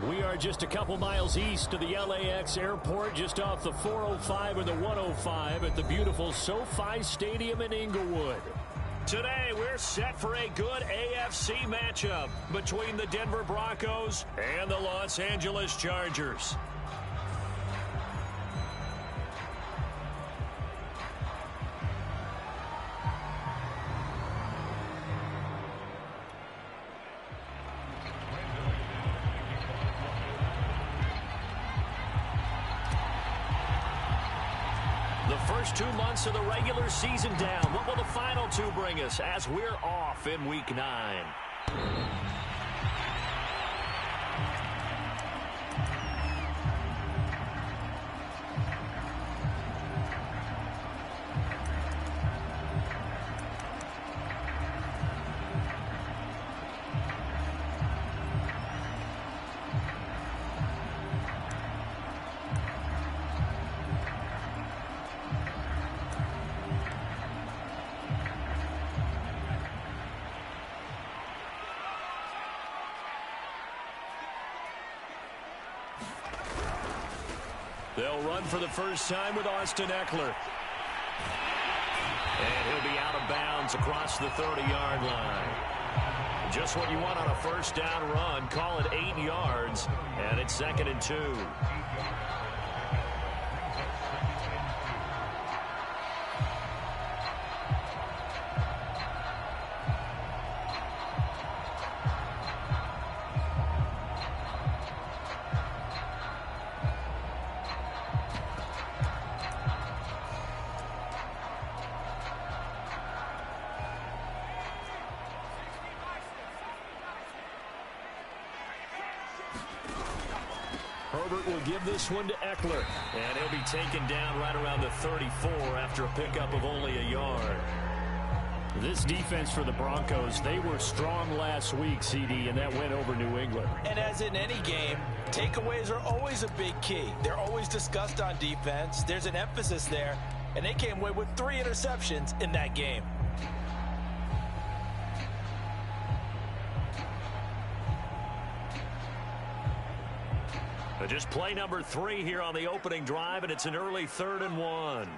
We are just a couple miles east of the LAX airport, just off the 405 or the 105 at the beautiful SoFi Stadium in Inglewood. Today, we're set for a good AFC matchup between the Denver Broncos and the Los Angeles Chargers. First 2 months of the regular season down. What will the final 2 bring us as we're off in Week 9? They'll run for the first time with Austin Eckler. And he'll be out of bounds across the 30-yard line. Just what you want on a first down run. Call it 8 yards, and it's 2nd and 2. Herbert will give this one to Eckler, and he'll be taken down right around the 34 after a pickup of only a yard. This defense for the Broncos, they were strong last week, CD, and that went over New England. And as in any game, takeaways are always a big key. They're always discussed on defense. There's an emphasis there, and they came away with 3 interceptions in that game. Just play number 3 here on the opening drive, and it's an early 3rd and 1.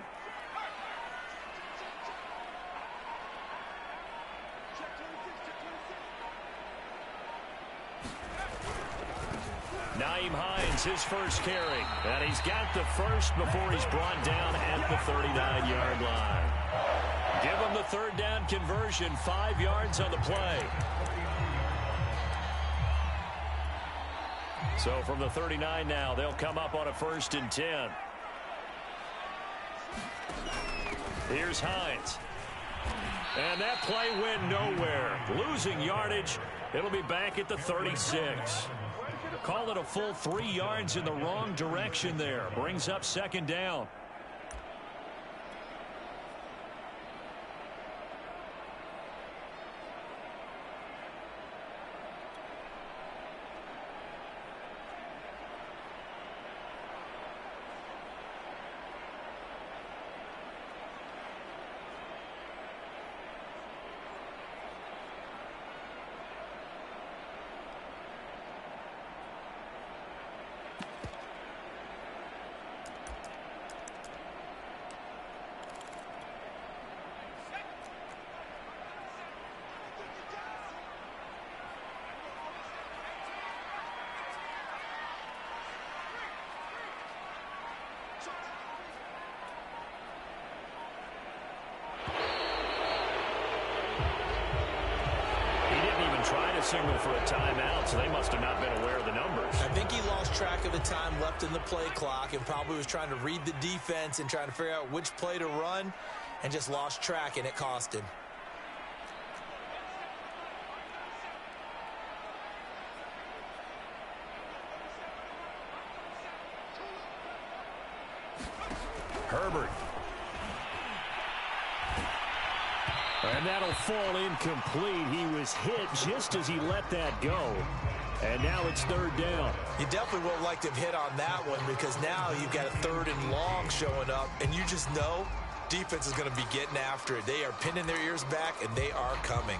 Nyheim Hines, his first carry. And he's got the first before he's brought down at the 39-yard line. Give him the 3rd down conversion, 5 yards on the play. So from the 39 now, they'll come up on a 1st and 10. Here's Hines. And that play went nowhere. Losing yardage. It'll be back at the 36. Call it a full 3 yards in the wrong direction there. Brings up 2nd down. Signal for a timeout, so they must have not been aware of the numbers. I think he lost track of the time left in the play clock and probably was trying to read the defense and trying to figure out which play to run and just lost track, and it cost him. Herbert. And that'll fall incomplete. He was hit just as he let that go. And now it's 3rd down. You definitely would have liked to have hit on that one because now you've got a 3rd and long showing up, and you just know defense is going to be getting after it. They are pinning their ears back, and they are coming.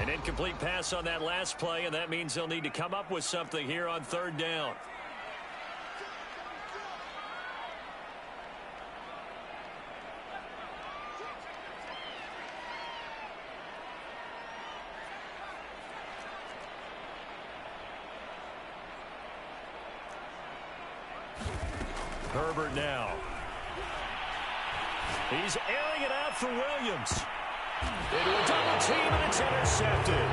An incomplete pass on that last play, and that means they'll need to come up with something here on third down. Herbert now. He's airing it out for Williams. Into a double team, and it's intercepted.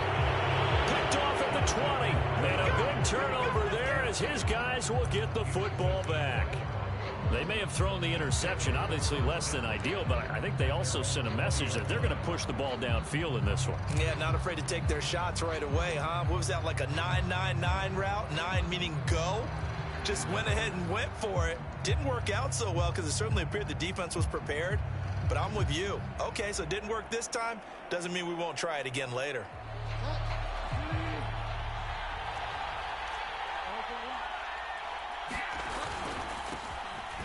Picked off at the 20. Made a big turnover there as his guys will get the football back. They may have thrown the interception, obviously less than ideal, but I think they also sent a message that they're going to push the ball downfield in this one. Yeah, not afraid to take their shots right away, huh? What was that, like a 9-9-9 route? 9 meaning go? Just went ahead and went for it. Didn't work out so well because it certainly appeared the defense was prepared. But I'm with you. Okay, so it didn't work this time. Doesn't mean we won't try it again later.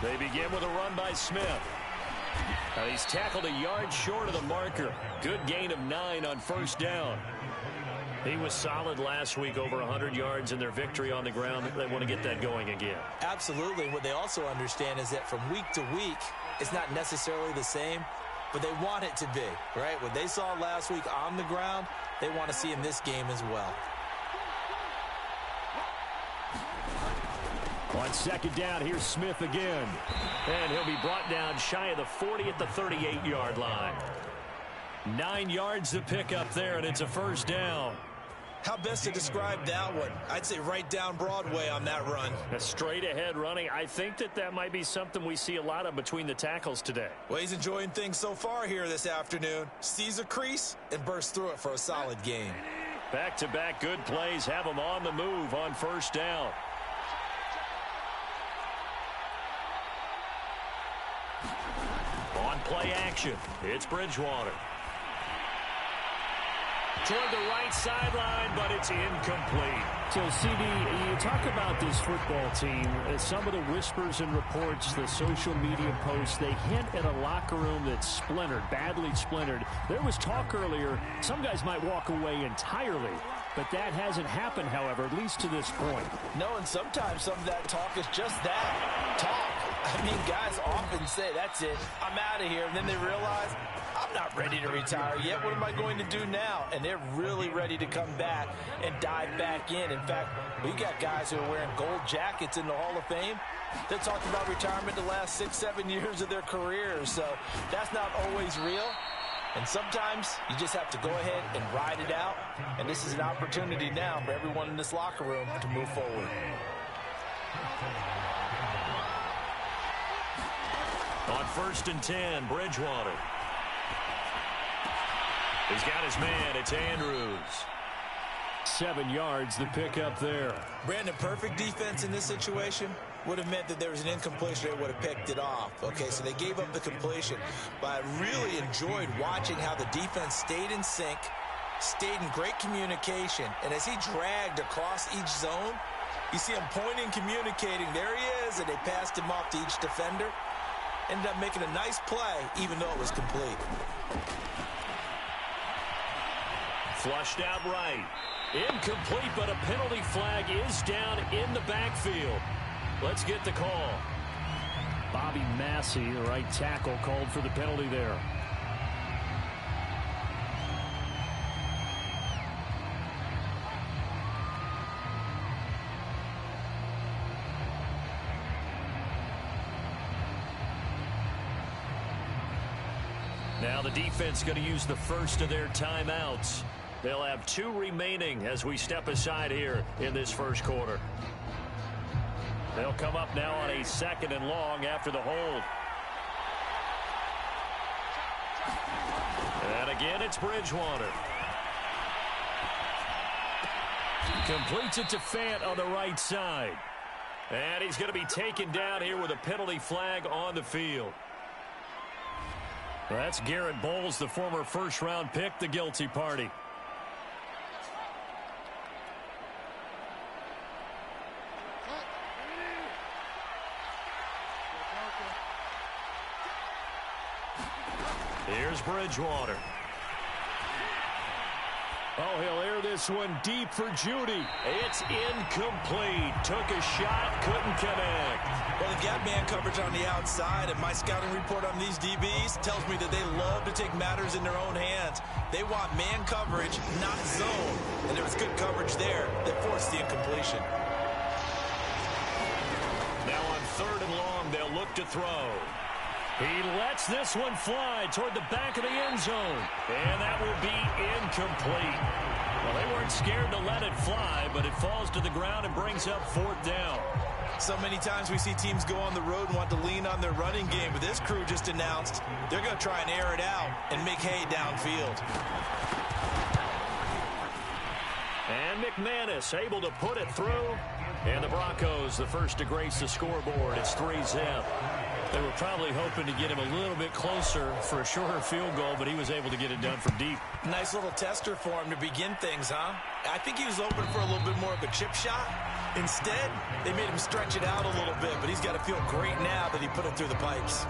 They begin with a run by Smith. He's tackled a yard short of the marker. Good gain of 9 on first down. He was solid last week, over 100 yards in their victory on the ground. They want to get that going again. Absolutely. What they also understand is that from week to week, it's not necessarily the same, but they want it to be, right? What they saw last week on the ground, they want to see in this game as well. On second down, here's Smith again. And he'll be brought down shy of the 40 at the 38-yard line. 9 yards to pick up there, and it's a first down. How best to describe that one? I'd say right down Broadway on that run. A straight ahead running. I think that might be something we see a lot of between the tackles today. Well, he's enjoying things so far here this afternoon. Sees a crease and bursts through it for a solid gain. Back-to-back good plays have him on the move on first down. On play action, it's Bridgewater. Toward the right sideline, but it's incomplete. So, CD, you talk about this football team, some of the whispers and reports, the social media posts, they hint at a locker room that's splintered, badly splintered. There was talk earlier, some guys might walk away entirely, but that hasn't happened, however, at least to this point. No, and sometimes some of that talk is just that, talk. I mean, guys often say, that's it, I'm out of here, and then they realize, I'm not ready to retire yet. What am I going to do now? And they're really ready to come back and dive back in. In fact, we got guys who are wearing gold jackets in the Hall of Fame. They talked about retirement the last 6-7 years of their careers. So that's not always real. And sometimes you just have to go ahead and ride it out. And this is an opportunity now for everyone in this locker room to move forward. On 1st and 10, Bridgewater. He's got his man. It's Andrews. 7 yards the pick up there. Brandon, perfect defense in this situation would have meant that there was an incompletion. They would have picked it off. Okay, so they gave up the completion. But I really enjoyed watching how the defense stayed in sync, stayed in great communication. And as he dragged across each zone, you see him pointing, communicating. There he is, and they passed him off to each defender. Ended up making a nice play, even though it was complete. Flushed out right. Incomplete, but a penalty flag is down in the backfield. Let's get the call. Bobby Massey, the right tackle, called for the penalty there. Now the defense going to use the first of their timeouts. They'll have 2 remaining as we step aside here in this first quarter. They'll come up now on a 2nd and long after the hold. And again, it's Bridgewater. Completes it to Fant on the right side. And he's going to be taken down here with a penalty flag on the field. That's Garrett Bowles, the former first-round pick, the guilty party. Here's Bridgewater. Oh, he'll air this one deep for Judy. It's incomplete. Took a shot, couldn't connect. Well, they've got man coverage on the outside, and my scouting report on these DBs tells me that they love to take matters in their own hands. They want man coverage, not zone. And there was good coverage there that forced the incompletion. Now on 3rd and long, they'll look to throw. He lets this one fly toward the back of the end zone. And that will be incomplete. Well, they weren't scared to let it fly, but it falls to the ground and brings up 4th down. So many times we see teams go on the road and want to lean on their running game, but this crew just announced they're going to try and air it out and make hay downfield. And McManus able to put it through. And the Broncos, the first to grace the scoreboard. It's 3-zip. They were probably hoping to get him a little bit closer for a shorter field goal, but he was able to get it done from deep. Nice little tester for him to begin things, huh? I think he was open for a little bit more of a chip shot. Instead, they made him stretch it out a little bit, but he's got to feel great now that he put it through the pipes.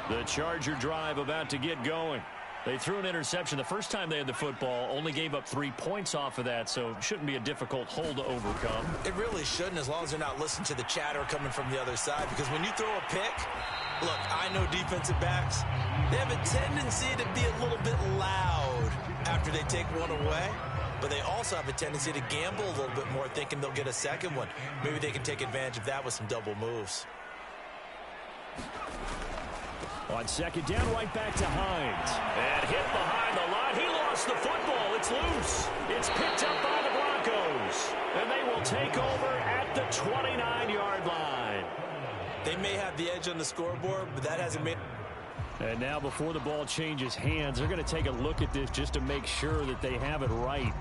The Charger drive about to get going. They threw an interception the first time they had the football, only gave up 3 points off of that, so it shouldn't be a difficult hole to overcome. It really shouldn't, as long as they're not listening to the chatter coming from the other side, because when you throw a pick, look, I know defensive backs, they have a tendency to be a little bit loud after they take one away, but they also have a tendency to gamble a little bit more, thinking they'll get a second one. Maybe they can take advantage of that with some double moves. On 2nd down, right back to Hines. And hit behind the line. He lost the football. It's loose. It's picked up by the Broncos. And they will take over at the 29-yard line. They may have the edge on the scoreboard, but that hasn't made... And now before the ball changes hands, they're going to take a look at this just to make sure that they have it right.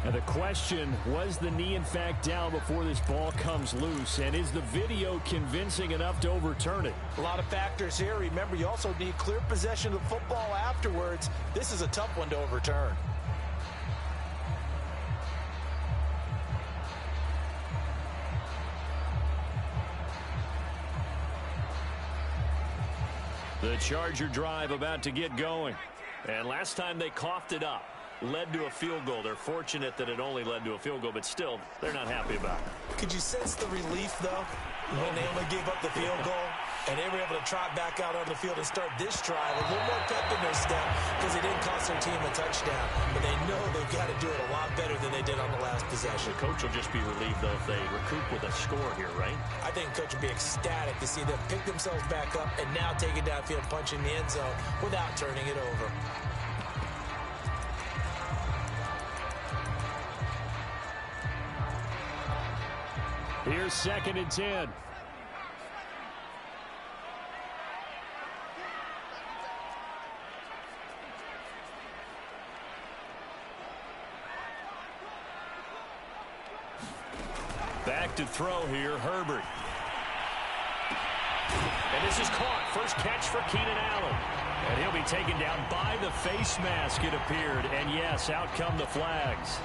And the question, was the knee in fact down before this ball comes loose? And is the video convincing enough to overturn it? A lot of factors here. Remember, you also need clear possession of the football afterwards. This is a tough one to overturn. The Charger drive about to get going. And last time they coughed it up, led to a field goal. They're fortunate that it only led to a field goal, but still, they're not happy about it. Could you sense the relief, though, when they only gave up the field goal and they were able to trot back out on the field and start this drive a little more pep in their step because they didn't cost their team a touchdown, but they know they've got to do it a lot better than they did on the last possession. The coach will just be relieved, though, if they recoup with a score here, right? I think the coach will be ecstatic to see them pick themselves back up and now take it downfield, punching the end zone without turning it over. Here's 2nd and 10. Back to throw here, Herbert. And this is caught. First catch for Keenan Allen. And he'll be taken down by the face mask, it appeared. And yes, out come the flags.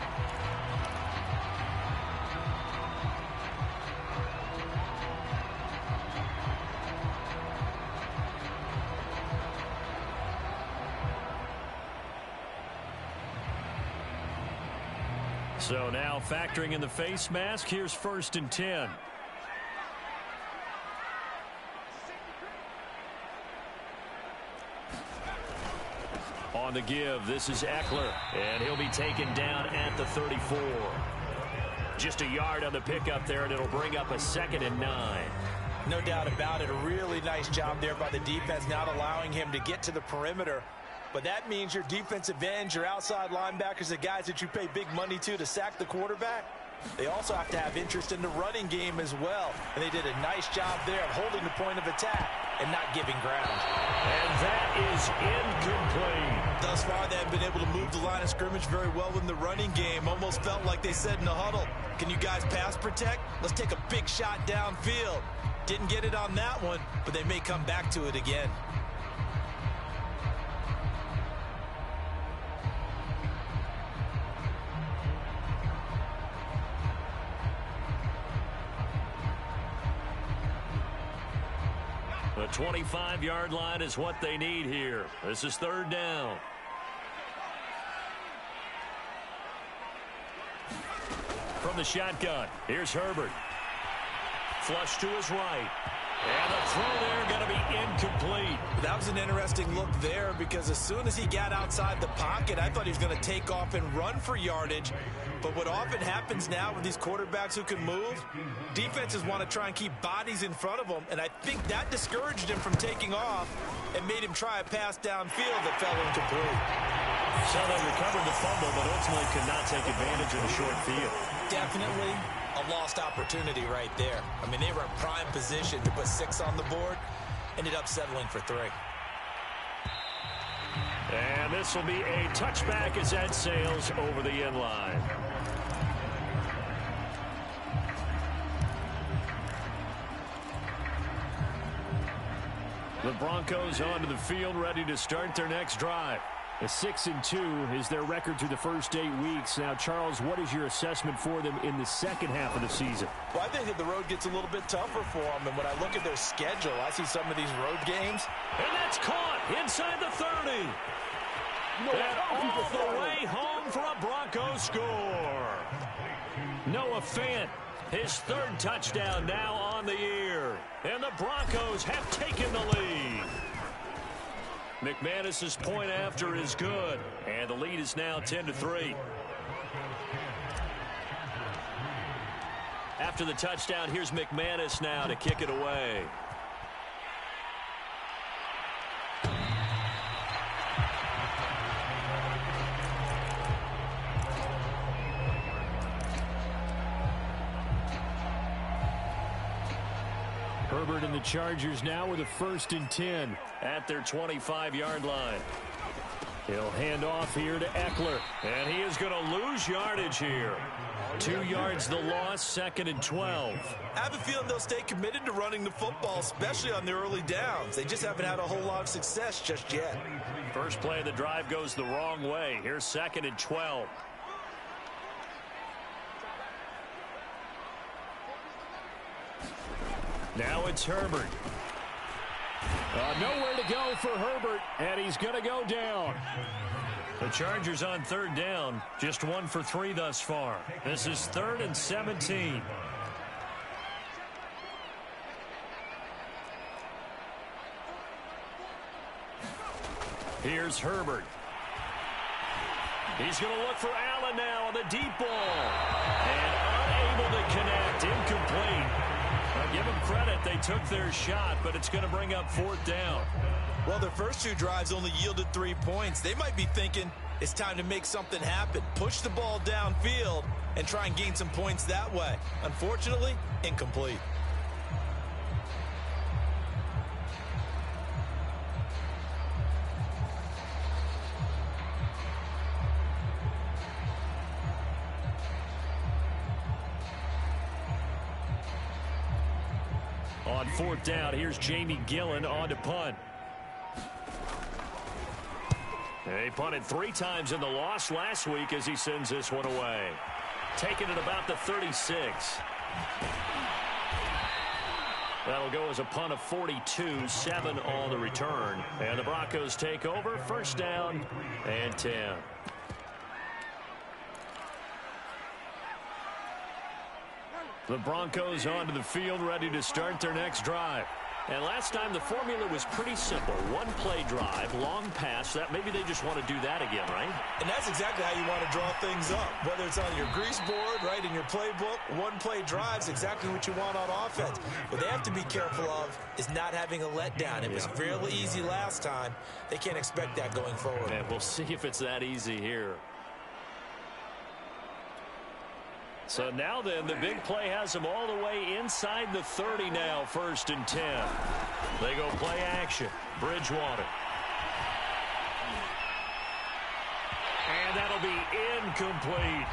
So now factoring in the face mask, here's 1st and 10. On the give, this is Eckler, and he'll be taken down at the 34. Just a yard on the pickup there, and it'll bring up a 2nd and 9. No doubt about it. A really nice job there by the defense, not allowing him to get to the perimeter. But that means your defensive ends, your outside linebackers, the guys that you pay big money to sack the quarterback, they also have to have interest in the running game as well. And they did a nice job there of holding the point of attack and not giving ground. And that is incomplete. Thus far, they have been able to move the line of scrimmage very well in the running game. Almost felt like they said in the huddle, can you guys pass protect? Let's take a big shot downfield. Didn't get it on that one, but they may come back to it again. The 25-yard line is what they need here. This is third down. From the shotgun, here's Herbert. Flush to his right. And the throw there going to be incomplete. That was an interesting look there because as soon as he got outside the pocket, I thought he was going to take off and run for yardage. But what often happens now with these quarterbacks who can move, defenses want to try and keep bodies in front of them, and I think that discouraged him from taking off and made him try a pass downfield that fell incomplete. So they recovered the fumble, but ultimately could not take advantage of the short field. Definitely a lost opportunity right there. I mean, they were in prime position to put 6 on the board, ended up settling for 3. And this will be a touchback as that sails over the end line. The Broncos onto the field, ready to start their next drive. A 6-2 is their record through the first 8 weeks. Now, Charles, what is your assessment for them in the second half of the season? Well, I think that the road gets a little bit tougher for them. And when I look at their schedule, I see some of these road games. And that's caught inside the 30. And all the way home for a Broncos score. Noah Fant, his 3rd touchdown now on the year. And the Broncos have taken the lead. McManus's point after is good, and the lead is now 10-3. After the touchdown, here's McManus now to kick it away. Herbert and the Chargers now with a 1st and 10 at their 25-yard line. He'll hand off here to Eckler. And he is going to lose yardage here. 2 yards the loss, 2nd and 12. I have a feeling they'll stay committed to running the football, especially on the early downs. They just haven't had a whole lot of success just yet. First play of the drive goes the wrong way. Here's 2nd and 12. Now it's Herbert. Nowhere to go for Herbert, and he's going to go down. The Chargers on 3rd down, just 1 for 3 thus far. This is 3rd and 17. Here's Herbert. He's going to look for Allen now on the deep ball. And unable to connect, incomplete. Now give them credit, they took their shot, but it's going to bring up 4th down. Well, their first 2 drives only yielded 3 points. They might be thinking it's time to make something happen. Push the ball downfield and try and gain some points that way. Unfortunately, incomplete. On 4th down, here's Jamie Gillen on to punt. He punted 3 times in the loss last week as he sends this one away. Taking it about the 36. That'll go as a punt of 42, 7 on the return. And the Broncos take over, 1st down and 10. The Broncos onto the field, ready to start their next drive. And last time the formula was pretty simple. 1-play drive, long pass. That maybe they just want to do that again, right? And that's exactly how you want to draw things up. Whether it's on your grease board, right, in your playbook, 1-play drive's exactly what you want on offense. What they have to be careful of is not having a letdown. It was real easy last time. They can't expect that going forward. And we'll see if it's that easy here. So now then, the big play has them all the way inside the 30 now, 1st and 10. They go play action. Bridgewater. And that'll be incomplete.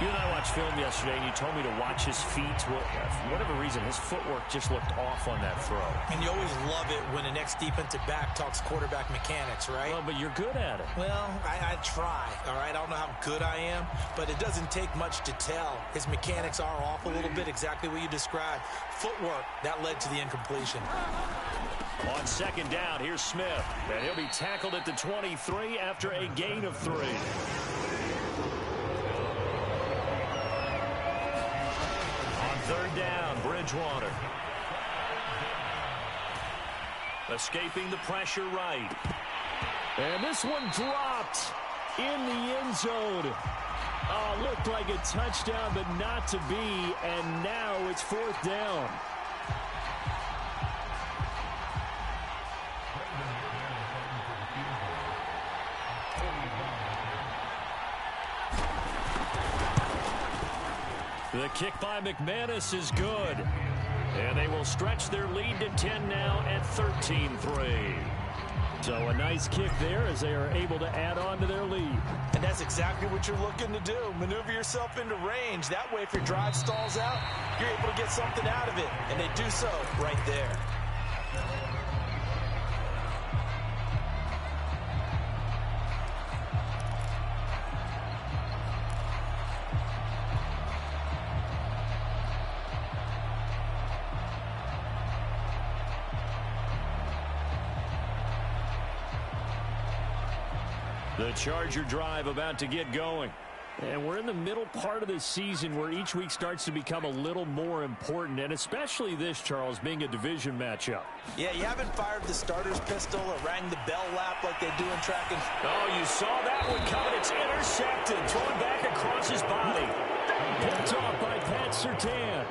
You and I watched film yesterday, and you told me to watch his feet. Well, for whatever reason, his footwork just looked off on that throw. And you always love it when the next defensive back talks quarterback mechanics, right? Well, but you're good at it. Well, I try, all right? I don't know how good I am, but it doesn't take much to tell. His mechanics are off a little bit, exactly what you described. Footwork, that led to the incompletion. On 2nd down, here's Smith. And he'll be tackled at the 23 after a gain of 3. On 3rd down, Bridgewater. Escaping the pressure right. And this one dropped in the end zone. Oh, looked like a touchdown, but not to be. And now it's 4th down. The kick by McManus is good. And they will stretch their lead to 10 now at 13-3. So a nice kick there as they are able to add on to their lead. And that's exactly what you're looking to do. Maneuver yourself into range. That way, if your drive stalls out, you're able to get something out of it. And they do so right there. The Charger drive about to get going. And we're in the middle part of the season where each week starts to become a little more important, and especially this, Charles, being a division matchup. Yeah, you haven't fired the starter's pistol or rang the bell lap like they do in track and... Oh, you saw that one coming. It's intercepted. Thrown back across his body. Picked off by Pat Surtain.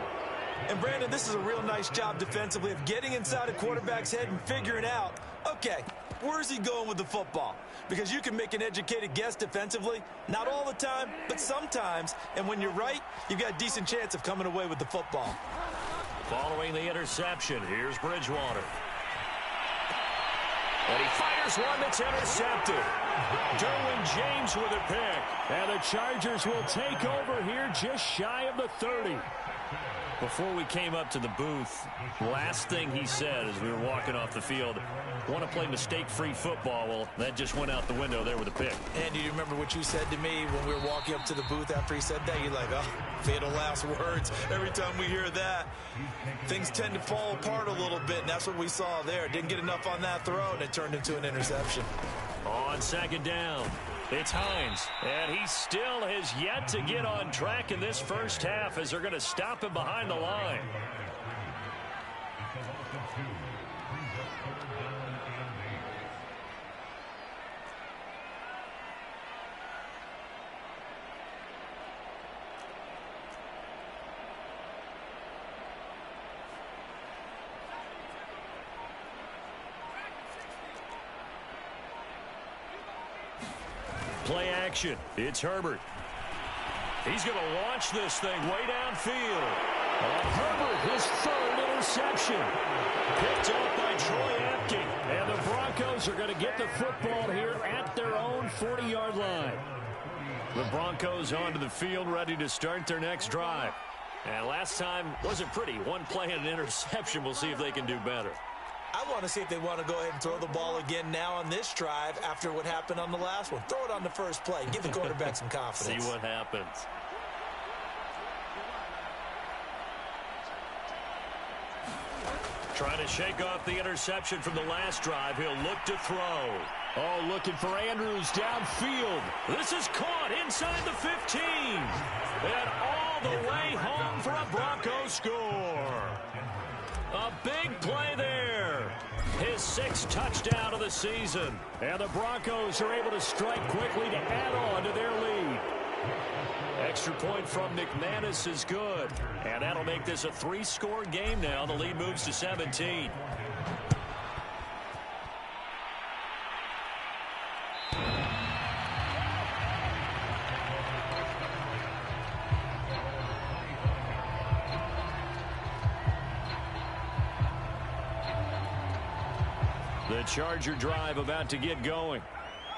And, Brandon, this is a real nice job defensively of getting inside a quarterback's head and figuring out, okay, where's he going with the football? Because you can make an educated guess defensively. Not all the time, but sometimes. And when you're right, you've got a decent chance of coming away with the football. Following the interception, here's Bridgewater. And he fires one that's intercepted. Derwin James with a pick. And the Chargers will take over here just shy of the 30. Before we came up to the booth, last thing he said as we were walking off the field, want to play mistake-free football. Well, that just went out the window there with a pick. And do you remember what you said to me when we were walking up to the booth after he said that? You're like, oh, fatal last words. Every time we hear that, things tend to fall apart a little bit, and that's what we saw there. Didn't get enough on that throw, and it turned into an interception. On 2nd down, it's Hines, and he still has yet to get on track in this first half as they're going to stop him behind the line. Play action. It's Herbert. He's going to launch this thing way downfield. Herbert, his 3rd interception. Picked up by Troy Apke. And the Broncos are going to get the football here at their own 40-yard line. The Broncos onto the field, ready to start their next drive. And last time wasn't pretty. One play and an interception. We'll see if they can do better. I want to see if they want to go ahead and throw the ball again now on this drive after what happened on the last one. Throw it on the first play. Give the quarterback some confidence. See what happens. Trying to shake off the interception from the last drive. He'll look to throw. Oh, looking for Andrews downfield. This is caught inside the 15. And all the way home for a Broncos score. A big play there. His 6th touchdown of the season. And the Broncos are able to strike quickly to add on to their lead. Extra point from McManus is good. And that'll make this a 3-score game now. The lead moves to 17. The Charger drive about to get going.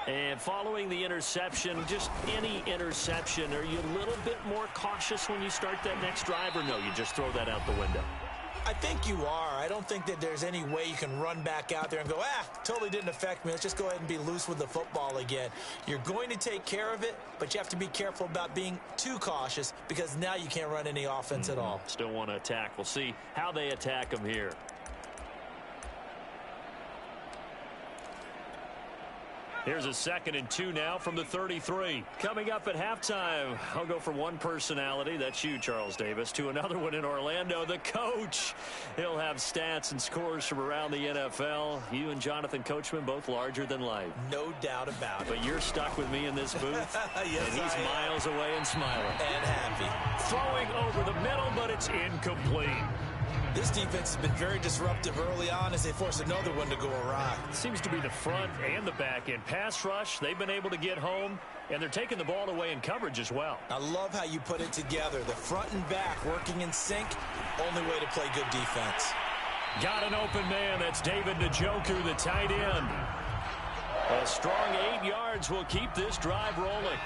And following the interception, just any interception, are you a little bit more cautious when you start that next drive, or no, you just throw that out the window? I think you are. I don't think that there's any way you can run back out there and go, totally didn't affect me. Let's just go ahead and be loose with the football again. You're going to take care of it, but you have to be careful about being too cautious because now you can't run any offense at all. Still want to attack. We'll see how they attack them here. Here's a 2nd and 2 now from the 33. Coming up at halftime, I'll go from one personality, that's you, Charles Davis, to another one in Orlando, the coach. He'll have stats and scores from around the NFL. You and Jonathan Coachman, both larger than life. No doubt about it. But you're stuck with me in this booth, yes, and he's miles away and smiling. And happy. Throwing over the middle, but it's incomplete. This defense has been very disruptive early on as they force another one to go awry. Seems to be the front and the back end. Pass rush, they've been able to get home, and they're taking the ball away in coverage as well. I love how you put it together. The front and back working in sync, only way to play good defense. Got an open man. That's David Njoku, the tight end. A strong 8 yards will keep this drive rolling.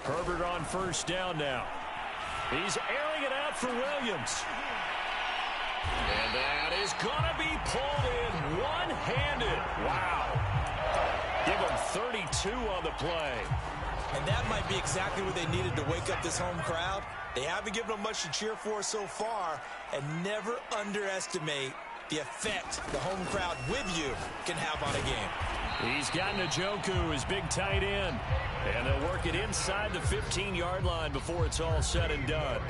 Herbert on first down now. He's airing it out for Williams. And that is going to be pulled in one-handed. Wow. Give him 32 on the play. And that might be exactly what they needed to wake up this home crowd. They haven't given them much to cheer for so far, and never underestimate the effect the home crowd with you can have on a game. He's got Njoku, his big tight end. And they'll work it inside the 15-yard line before it's all said and done.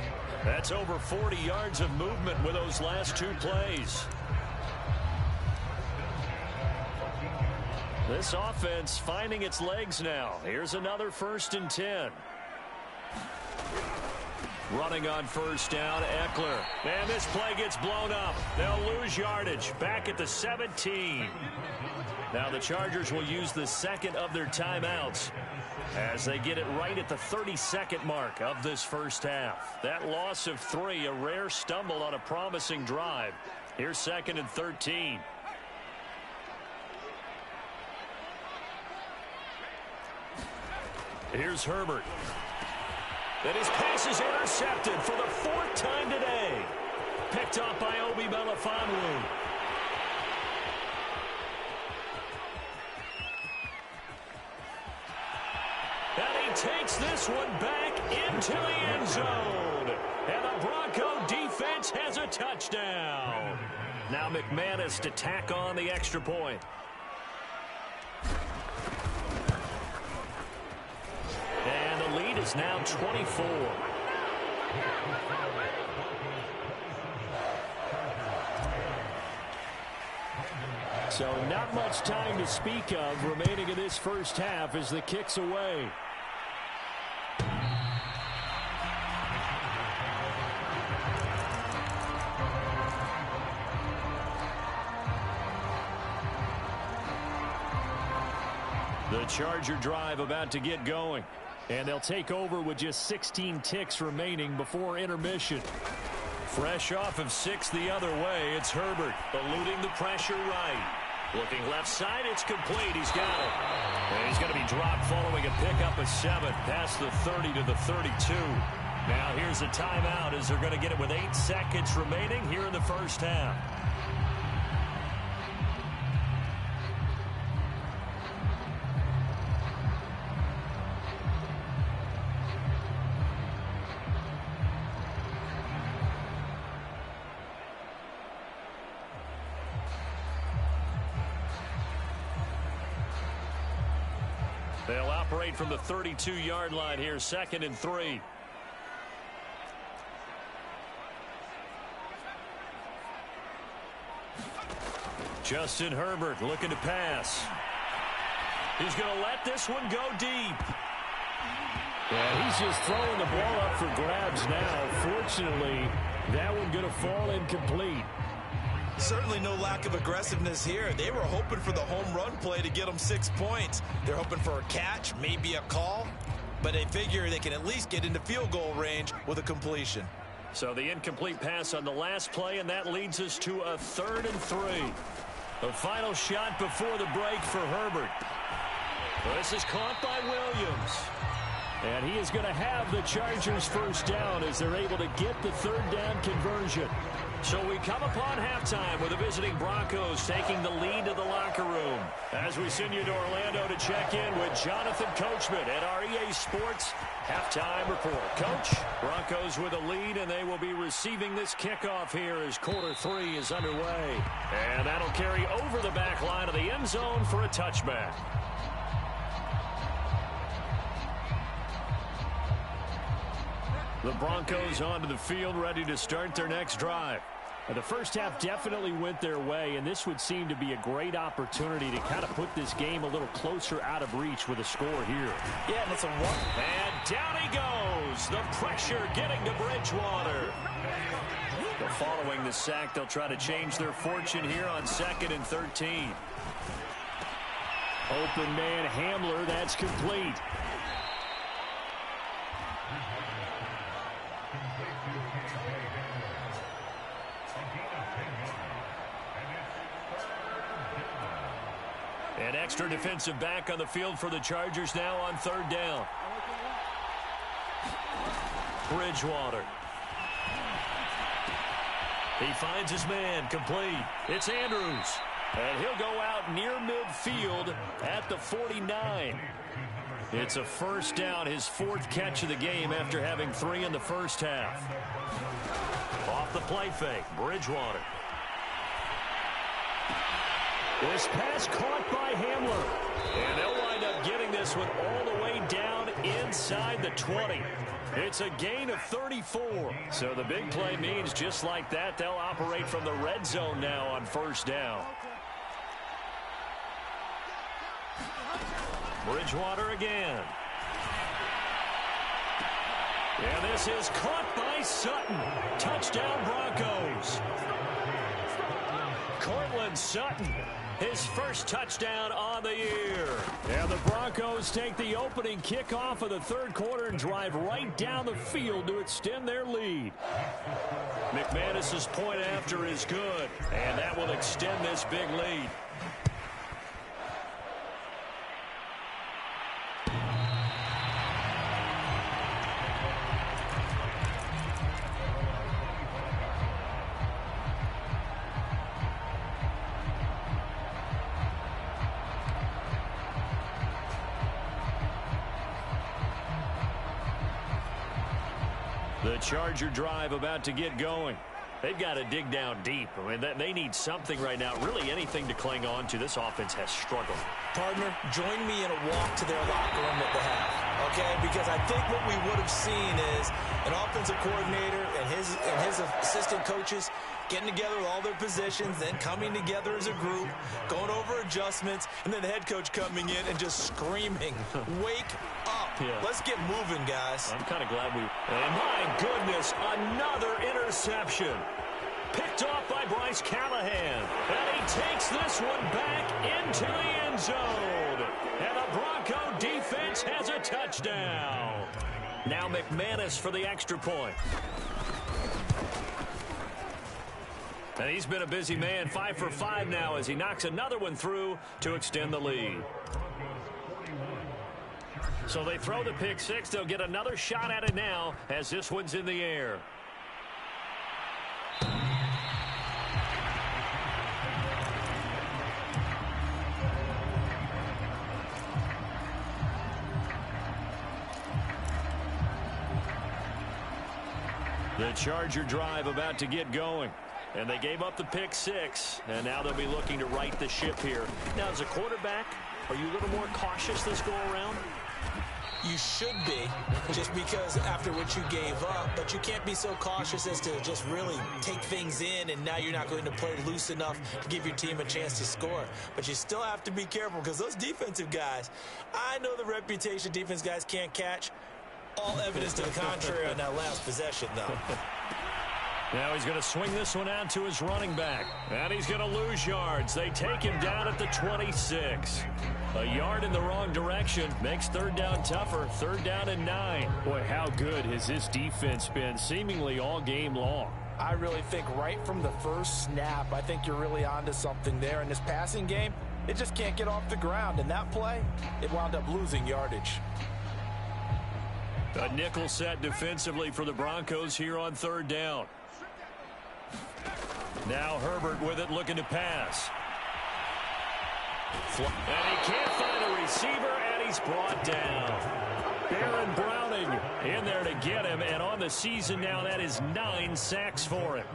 That's over 40 yards of movement with those last 2 plays. This offense finding its legs now. Here's another 1st and 10. Running on first down, Eckler. And this play gets blown up. They'll lose yardage. Back at the 17. Now the Chargers will use the 2nd of their timeouts as they get it right at the 32nd mark of this first half. That loss of 3, a rare stumble on a promising drive. Here's 2nd and 13. Here's Herbert. And his pass is intercepted for the 4th time today. Picked up by Obi Melifonwu. And he takes this one back into the end zone. And the Bronco defense has a touchdown. Now McManus to tack on the extra point. And the lead is now 24. So not much time to speak of remaining in this first half as the kick's away. The Charger drive about to get going. And they'll take over with just 16 ticks remaining before intermission. Fresh off of 6 the other way, it's Herbert eluding the pressure right. Looking left side, it's complete. He's got it. And he's going to be dropped following a pickup of 7 past the 30 to the 32. Now here's a timeout as they're going to get it with 8 seconds remaining here in the first half. They'll operate from the 32-yard line here, 2nd and 3. Justin Herbert looking to pass. He's going to let this one go deep. Yeah, he's just throwing the ball up for grabs now. Fortunately, that one going to fall incomplete. Certainly no lack of aggressiveness here. They were hoping for the home run play to get them 6 points. They're hoping for a catch, maybe a call, but they figure they can at least get into field goal range with a completion. So the incomplete pass on the last play, and that leads us to a 3rd and 3. The final shot before the break for Herbert. This is caught by Williams. And he is going to have the Chargers first down as they're able to get the 3rd down conversion. So we come upon halftime with the visiting Broncos taking the lead to the locker room. As we send you to Orlando to check in with Jonathan Coachman at our EA Sports halftime report. Coach, Broncos with a lead, and they will be receiving this kickoff here as quarter 3 is underway. And that'll carry over the back line of the end zone for a touchback. The Broncos onto the field, ready to start their next drive. The first half definitely went their way, and this would seem to be a great opportunity to kind of put this game a little closer out of reach with a score here. Yeah, and it's a one. And down he goes. The pressure getting to Bridgewater. But following the sack, they'll try to change their fortune here on 2nd and 13. Open man Hamler, that's complete. An extra defensive back on the field for the Chargers now on 3rd down. Bridgewater. He finds his man, complete. It's Andrews. And he'll go out near midfield at the 49. It's a first down, his 4th catch of the game after having 3 in the first half. Off the play fake, Bridgewater. This pass caught by Hamler. And they'll wind up getting this one all the way down inside the 20. It's a gain of 34. So the big play means just like that, they'll operate from the red zone now on 1st down. Bridgewater again. And this is caught by Sutton. Touchdown Broncos. Cortland Sutton, his first touchdown on the year. And the Broncos take the opening kickoff of the 3rd quarter and drive right down the field to extend their lead. McManus's point after is good, and that will extend this big lead. The Charger drive about to get going. They've got to dig down deep. I mean, they need something right now, really anything to cling on to. This offense has struggled. Partner, join me in a walk to their locker room at the half, okay? Because I think what we would have seen is an offensive coordinator and his assistant coaches getting together with all their positions, then coming together as a group, going over adjustments, and then the head coach coming in and just screaming, wake up. Yeah. Let's get moving, guys. I'm kind of glad we... And my goodness, another interception. Picked off by Bryce Callahan. And he takes this one back into the end zone. And the Bronco defense has a touchdown. Now McManus for the extra point. And he's been a busy man, 5 for 5 now as he knocks another one through to extend the lead. So they throw the pick six. They'll get another shot at it now as this one's in the air. The Charger drive about to get going. And they gave up the pick six, and now they'll be looking to right the ship here. Now, as a quarterback, are you a little more cautious this go-around? You should be, just because after what you gave up, but you can't be so cautious as to just really take things in, and now you're not going to play loose enough to give your team a chance to score. But you still have to be careful, because those defensive guys, I know the reputation defense guys can't catch. All evidence to the contrary on that last possession, though. Now he's going to swing this one out to his running back. And he's going to lose yards. They take him down at the 26. A yard in the wrong direction makes third down tougher. Third down and 9. Boy, how good has this defense been seemingly all game long? I really think right from the first snap, I think you're really onto something there. In this passing game, it just can't get off the ground. And that play, it wound up losing yardage. A nickel set defensively for the Broncos here on third down. Now Herbert with it, looking to pass. And he can't find a receiver, and he's brought down. Baron Browning in there to get him, and on the season now, that is 9 sacks for him.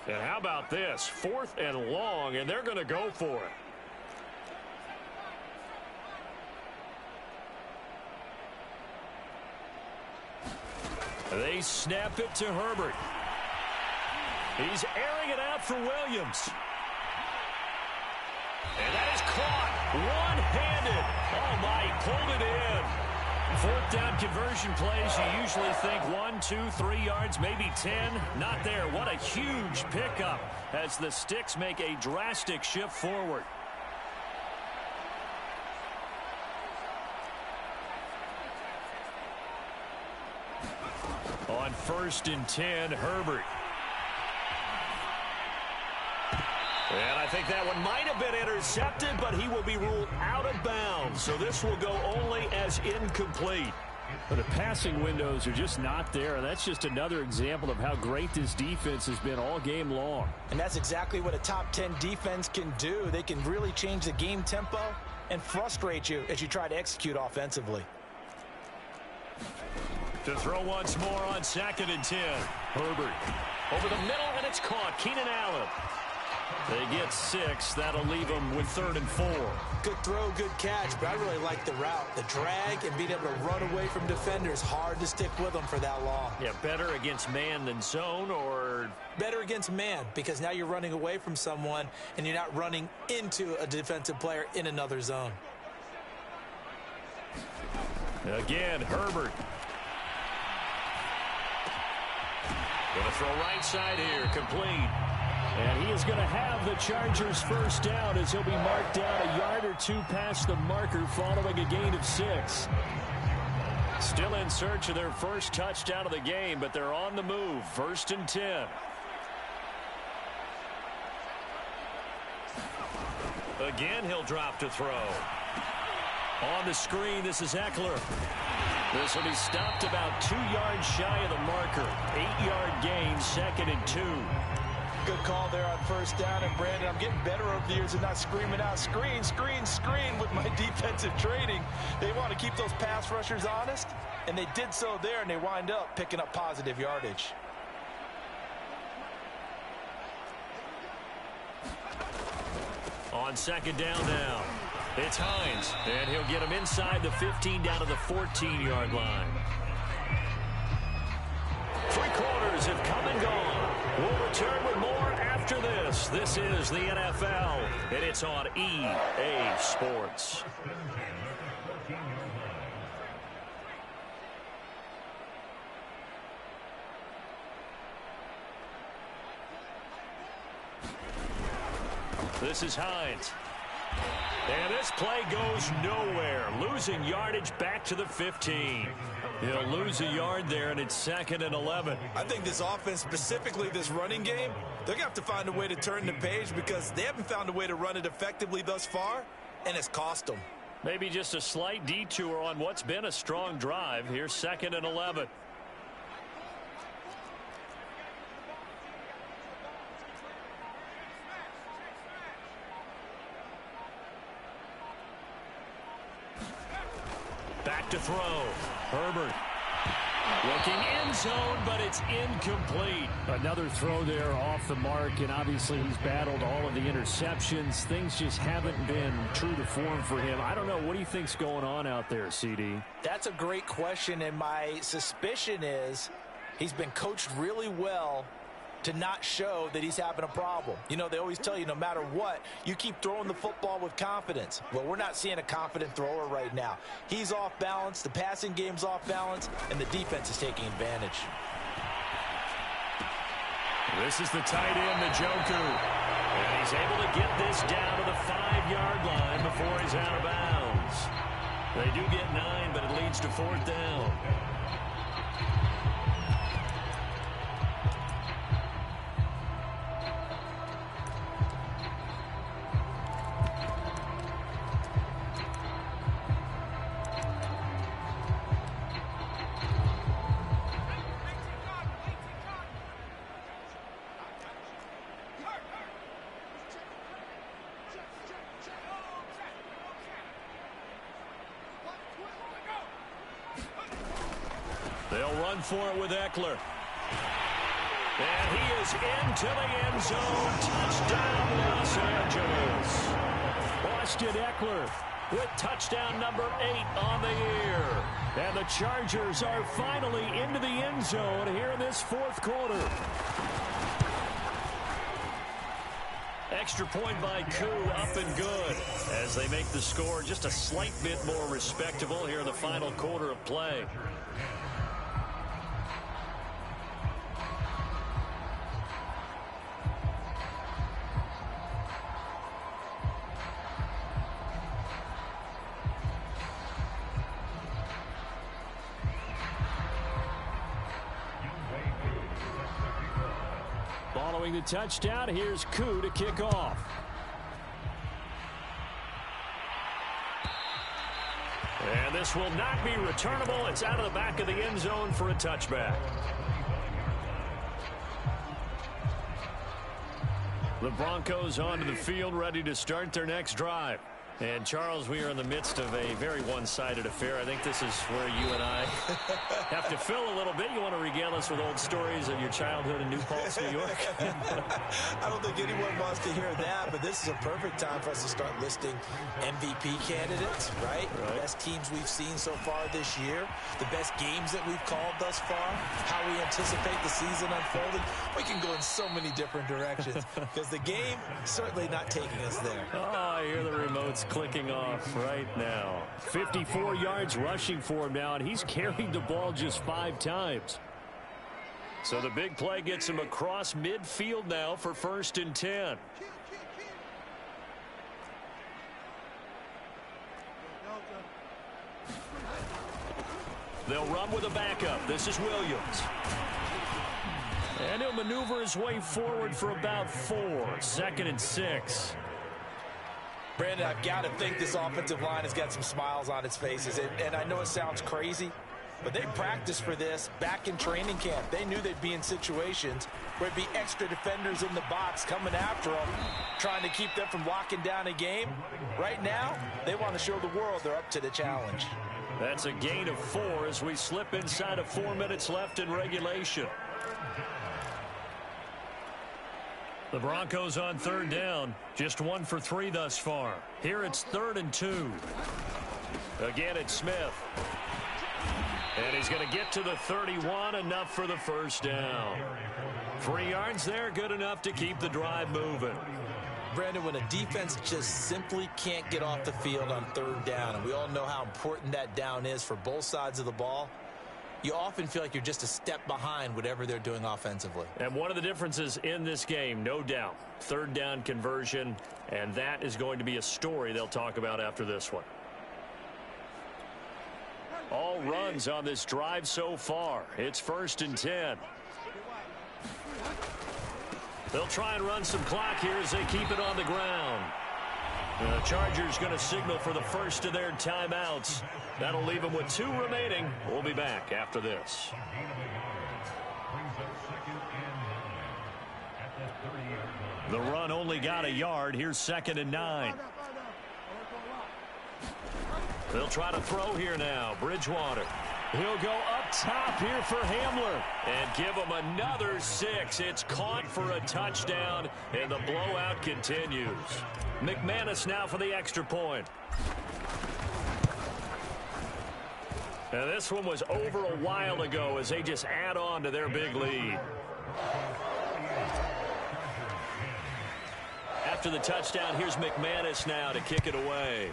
And how about this? 4th and long, and they're going to go for it. They snap it to Herbert. He's airing it out for Williams. And that is caught one-handed. Oh, my, he pulled it in. 4th down conversion plays, you usually think 1, 2, 3 yards, maybe 10. Not there. What a huge pickup as the Sticks make a drastic shift forward. On 1st and 10, Herbert. And I think that one might have been intercepted, but he will be ruled out of bounds. So this will go only as incomplete. But the passing windows are just not there. And that's just another example of how great this defense has been all game long. And that's exactly what a top 10 defense can do. They can really change the game tempo and frustrate you as you try to execute offensively. To throw once more on 2nd and 10. Herbert over the middle, and it's caught. Keenan Allen. They get 6. That'll leave them with 3rd and 4. Good throw, good catch, but I really like the route. The drag and being able to run away from defenders. Hard to stick with them for that long. Yeah, better against man than zone, or better against man, because now you're running away from someone and you're not running into a defensive player in another zone. Again, Herbert. Going to throw right side here, complete. And he is going to have the Chargers first down as he'll be marked down a yard or 2 past the marker following a gain of 6. Still in search of their first touchdown of the game, but they're on the move. 1st and 10. Again, he'll drop to throw. On the screen, this is Eckler. This will be stopped about 2 yards shy of the marker. 8-yard gain, 2nd and 2. Good call there on 1st down. And, Brandon, I'm getting better over the years and not screaming out, screen, screen, screen with my defensive training. They want to keep those pass rushers honest, and they did so there, and they wind up picking up positive yardage. On 2nd down now, it's Hines, and he'll get him inside the 15 down to the 14-yard line. 3 quarters have come and gone. We'll return with more after this. This is the NFL, and it's on EA Sports. This is Hines. And this play goes nowhere. Losing yardage back to the 15. He'll lose a yard there, and it's 2nd and 11. I think this offense, specifically this running game, they're going to have to find a way to turn the page because they haven't found a way to run it effectively thus far, and it's cost them. Maybe just a slight detour on what's been a strong drive. Here's 2nd and 11. Back to throw. Herbert looking end zone, but it's incomplete. Another throw there off the mark, and obviously he's battled all of the interceptions. Things just haven't been true to form for him. I don't know. What do you think's going on out there, CD? That's a great question, and my suspicion is he's been coached really well to not show that he's having a problem. You know, they always tell you no matter what, you keep throwing the football with confidence. Well, we're not seeing a confident thrower right now. He's off balance, the passing game's off balance, and the defense is taking advantage. This is the tight end, Njoku. And he's able to get this down to the 5-yard line before he's out of bounds. They do get 9, but it leads to 4th down. They'll run for it with Eckler. And he is into the end zone. Touchdown, Los Angeles. Austin Eckler with touchdown number 8 on the year. And the Chargers are finally into the end zone here in this 4th quarter. Extra point by Koo, up and good, as they make the score just a slight bit more respectable here in the final quarter of play. Following the touchdown, here's Koo to kick off. And this will not be returnable. It's out of the back of the end zone for a touchback. The Broncos onto the field, ready to start their next drive. And, Charles, we are in the midst of a very one-sided affair. I think this is where you and I have to fill a little bit. You want to regale us with old stories of your childhood in New Paltz, New York? I don't think anyone wants to hear that, but this is a perfect time for us to start listing MVP candidates, right? The best teams we've seen so far this year, the best games that we've called thus far, how we anticipate the season unfolding. We can go in so many different directions because the game certainly not taking us there. Oh, I hear the remotes clicking off right now. 54 yards rushing for him now, and he's carried the ball just 5 times. So the big play gets him across midfield now for 1st and 10. They'll run with a backup. This is Williams. And he'll maneuver his way forward for about 4. 2nd and 6. Brandon, I've got to think this offensive line has got some smiles on its faces. And I know it sounds crazy, but they practiced for this back in training camp. They knew they'd be in situations where it'd be extra defenders in the box coming after them, trying to keep them from locking down a game. Right now, they want to show the world they're up to the challenge. That's a gain of 4 as we slip inside of 4 minutes left in regulation. The Broncos on 3rd down, just 1 for 3 thus far. Here it's 3rd and 2. Again, it's Smith. And he's going to get to the 31, enough for the 1st down. 3 yards there, good enough to keep the drive moving. Brandon, when a defense just simply can't get off the field on 3rd down, and we all know how important that down is for both sides of the ball, you often feel like you're just a step behind whatever they're doing offensively. And one of the differences in this game, no doubt, 3rd down conversion, and that is going to be a story they'll talk about after this one. All runs on this drive so far. It's 1st and 10. They'll try and run some clock here as they keep it on the ground. The Chargers going to signal for the first of their timeouts. That'll leave them with 2 remaining. We'll be back after this. The run only got a yard. Here's 2nd and 9. They'll try to throw here now. Bridgewater. He'll go up top here for Hamler and give him another 6. It's caught for a touchdown, and the blowout continues. McManus now for the extra point. And this one was over a while ago as they just add on to their big lead. After the touchdown, here's McManus now to kick it away.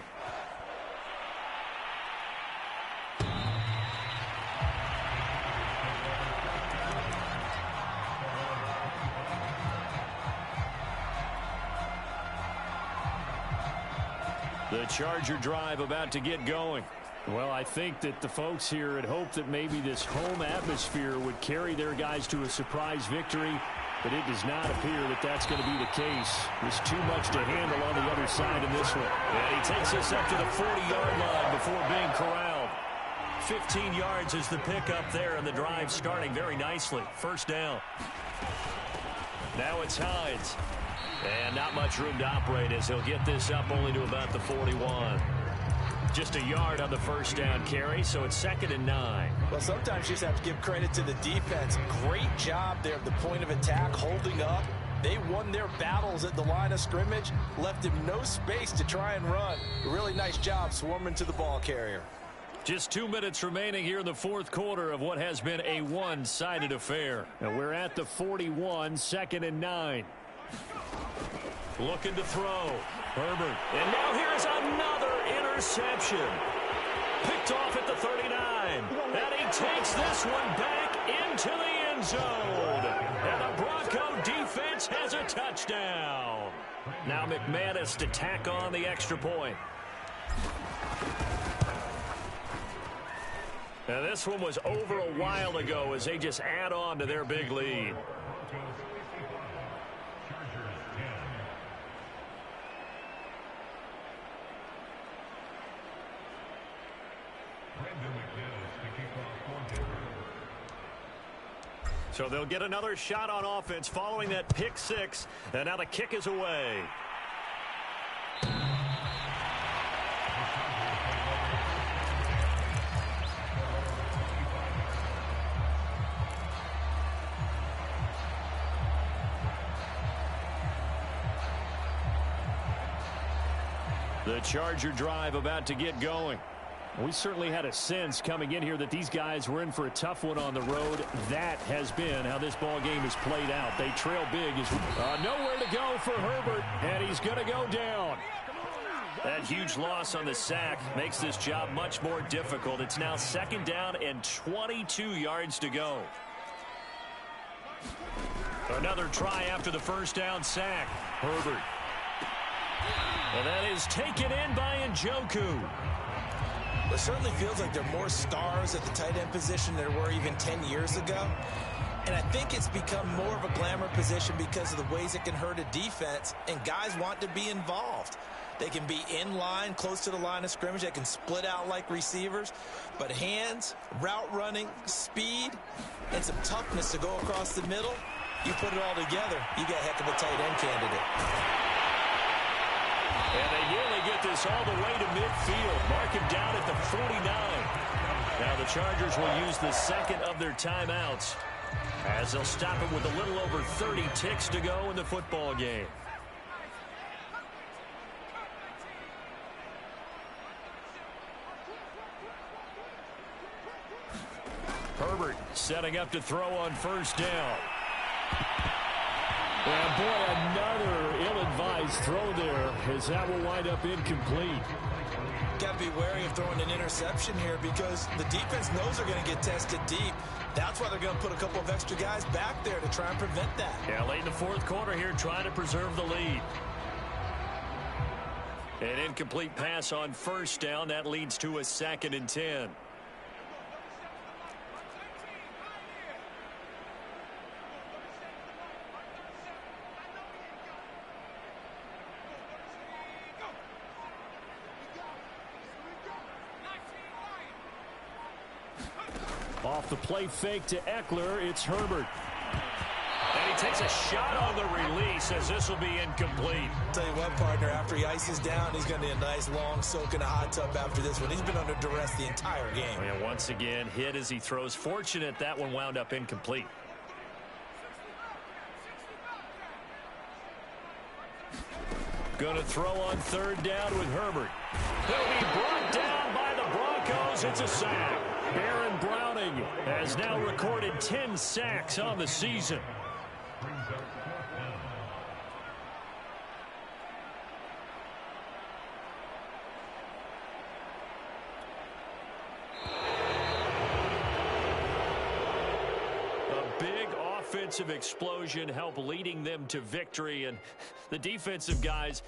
The Charger drive about to get going. Well, I think that the folks here had hoped that maybe this home atmosphere would carry their guys to a surprise victory, but it does not appear that that's going to be the case. There's too much to handle on the other side in this one. And he takes us up to the 40-yard line before being corralled. 15 yards is the pickup there, and the drive starting very nicely. First down. Now it's Hines. And not much room to operate as he'll get this up only to about the 41. Just a yard on the first down carry, so it's 2nd and 9. Well, sometimes you just have to give credit to the defense. Great job there at the point of attack, holding up. They won their battles at the line of scrimmage, left him no space to try and run. A really nice job swarming to the ball carrier. Just 2 minutes remaining here in the fourth quarter of what has been a one-sided affair. And we're at the 41, 2nd and 9. Looking to throw. Herbert. And now here's another interception. Picked off at the 39. And he takes this one back into the end zone. And the Bronco defense has a touchdown. Now McManus to tack on the extra point. Now this one was over a while ago as they just add on to their big lead. So they'll get another shot on offense following that pick six. And now the kick is away. The Charger drive about to get going. We certainly had a sense coming in here that these guys were in for a tough one on the road. That has been how this ball game has played out. They trail big. Nowhere to go for Herbert, and he's going to go down. That huge loss on the sack makes this job much more difficult. It's now 2nd down and 22 yards to go. Another try after the first down sack. Herbert. And that is taken in by Njoku. It certainly feels like there are more stars at the tight end position than there were even 10 years ago. And I think it's become more of a glamour position because of the ways it can hurt a defense, and guys want to be involved. They can be in line, close to the line of scrimmage. They can split out like receivers. But hands, route running, speed, and some toughness to go across the middle, you put it all together, you got a heck of a tight end candidate. And they nearly get this all the way to midfield. Mark him down at the 49. Now the Chargers will use the second of their timeouts as they'll stop it with a little over 30 ticks to go in the football game. Herbert setting up to throw on first down. And boy, another ill-advised throw there as that will wind up incomplete. Got to be wary of throwing an interception here because the defense knows they're going to get tested deep. That's why they're going to put a couple of extra guys back there to try and prevent that. Yeah, late in the fourth quarter here trying to preserve the lead. An incomplete pass on first down. That leads to a 2nd and 10. Off the play fake to Eckler, it's Herbert. And he takes a shot on the release as this will be incomplete. Tell you what, partner, after he ices down, he's going to need a nice long soak in a hot tub after this one. He's been under duress the entire game. And once again, hit as he throws. Fortunate that one wound up incomplete. Going to throw on third down with Herbert. He'll be brought down by the Broncos. It's a sack. Baron Browning has now recorded 10 sacks on the season. big offensive explosion help leading them to victory, and the defensive guys